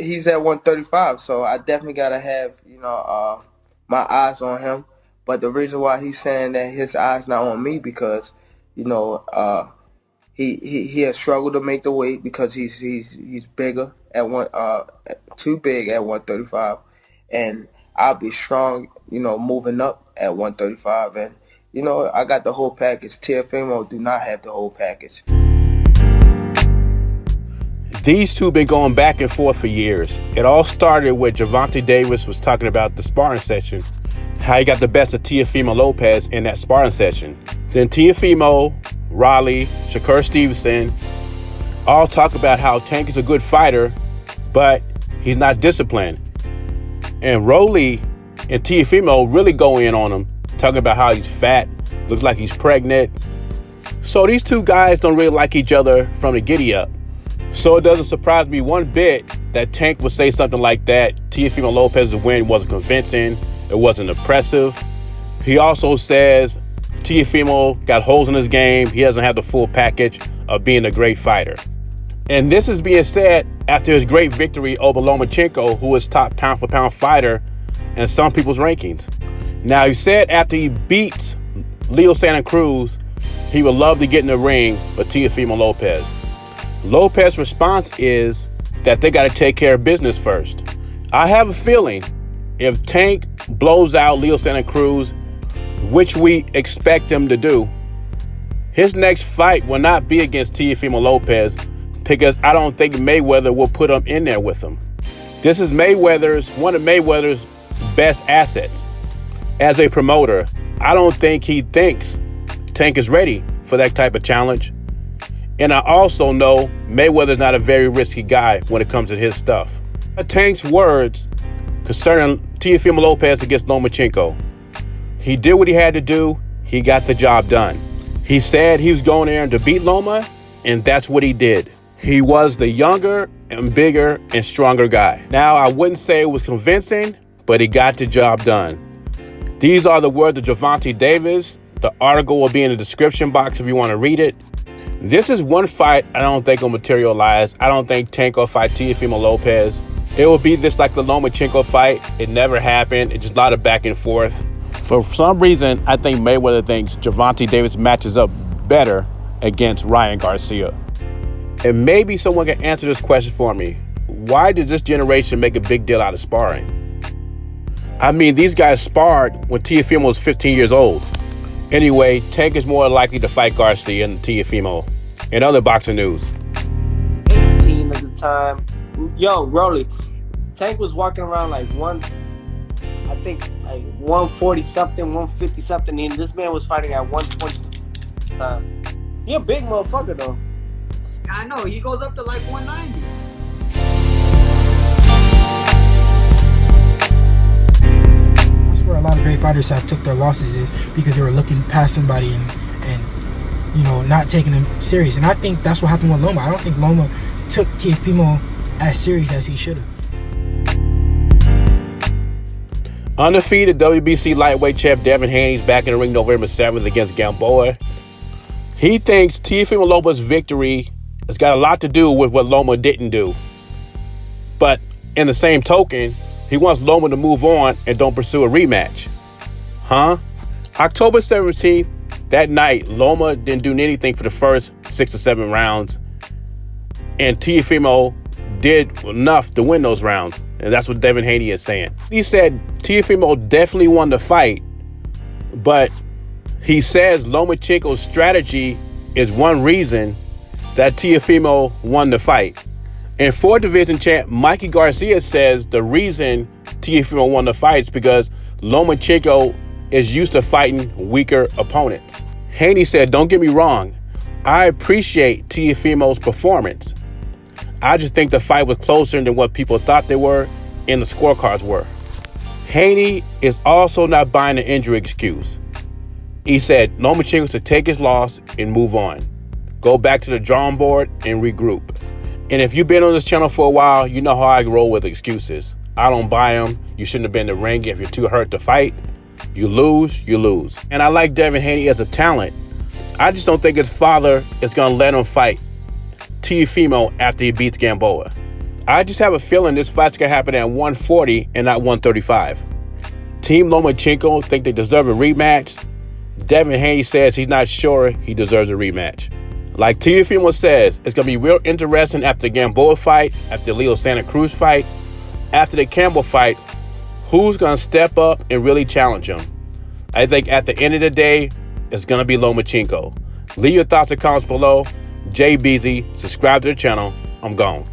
he's at 135, so I definitely gotta have my eyes on him. But the reason why he's saying that his eyes not on me because you know he has struggled to make the weight because he's bigger at too big at 135, and I'll be strong, moving up at 135, and I got the whole package. Teofimo do not have the whole package. These two been going back and forth for years. It all started with Gervonta Davis was talking about the sparring session, how he got the best of Teofimo Lopez in that sparring session. Then Teofimo, Raleigh, Shakur Stevenson all talk about how Tank is a good fighter, but he's not disciplined. And Raleigh and Teofimo really go in on him, talking about how he's fat, looks like he's pregnant. So these two guys don't really like each other from the giddy up. So it doesn't surprise me one bit that Tank would say something like that. Teofimo Lopez's win wasn't convincing. It wasn't impressive. He also says Teofimo got holes in his game. He doesn't have the full package of being a great fighter. And this is being said after his great victory over Lomachenko, who is top pound-for-pound fighter in some people's rankings. Now, he said after he beats Leo Santa Cruz, he would love to get in the ring with Teofimo Lopez. Lopez's response is that they got to take care of business first. I have a feeling if Tank blows out Leo Santa Cruz, which we expect him to do, his next fight will not be against Teofimo Lopez because I don't think Mayweather will put him in there with him. This is one of Mayweather's best assets. As a promoter, I don't think he thinks Tank is ready for that type of challenge. And I also know Mayweather's not a very risky guy when it comes to his stuff. Tank's words concerning Teofimo Lopez against Lomachenko. He did what he had to do. He got the job done. He said he was going there to beat Loma, and that's what he did. He was the younger and bigger and stronger guy. Now, I wouldn't say it was convincing, but he got the job done. These are the words of Gervonta Davis. The article will be in the description box if you want to read it. This is one fight I don't think will materialize. I don't think Tank will fight Teofimo Lopez. It will be just like the Lomachenko fight. It never happened. It's just a lot of back and forth. For some reason, I think Mayweather thinks Gervonta Davis matches up better against Ryan Garcia. And maybe someone can answer this question for me. Why did this generation make a big deal out of sparring? I mean, these guys sparred when Teofimo was 15 years old. Anyway, Tank is more likely to fight Garcia than Teofimo. In other boxing news. 18 at the time. Yo, Rolly, Tank was walking around like 140 something, 150 something, and this man was fighting at 120. He a big motherfucker though. I know, he goes up to like 190. Where a lot of great fighters have took their losses is because they were looking past somebody and not taking them serious. And I think that's what happened with Loma. I don't think Loma took Teofimo as serious as he should have. Undefeated WBC lightweight champ Devin Haney's back in the ring November 7th against Gamboa. He thinks Teofimo Loma's victory has got a lot to do with what Loma didn't do. But in the same token, he wants Loma to move on and don't pursue a rematch. October 17th, that night, Loma didn't do anything for the first 6 or 7 rounds. And Teofimo did enough to win those rounds. And that's what Devin Haney is saying. He said Teofimo definitely won the fight, but he says Lomachenko's strategy is one reason that Teofimo won the fight. And 4th division champ Mikey Garcia says the reason Teofimo won the fight is because Lomachenko is used to fighting weaker opponents. Haney said, don't get me wrong, I appreciate Teofimo's performance. I just think the fight was closer than what people thought they were and the scorecards were. Haney is also not buying the injury excuse. He said Lomachenko should take his loss and move on. Go back to the drawing board and regroup. And if you've been on this channel for a while, you know how I roll with excuses. I don't buy them. You shouldn't have been in the ring if you're too hurt to fight. You lose, you lose. And I like Devin Haney as a talent. I just don't think his father is going to let him fight Teofimo after he beats Gamboa. I just have a feeling this fight's going to happen at 140 and not 135. Team Lomachenko think they deserve a rematch. Devin Haney says he's not sure he deserves a rematch. Like Teofimo says, it's going to be real interesting after the Gamboa fight, after the Leo Santa Cruz fight, after the Campbell fight, who's going to step up and really challenge him. I think at the end of the day, it's going to be Lomachenko. Leave your thoughts and comments below. Jay Beezy, subscribe to the channel. I'm gone.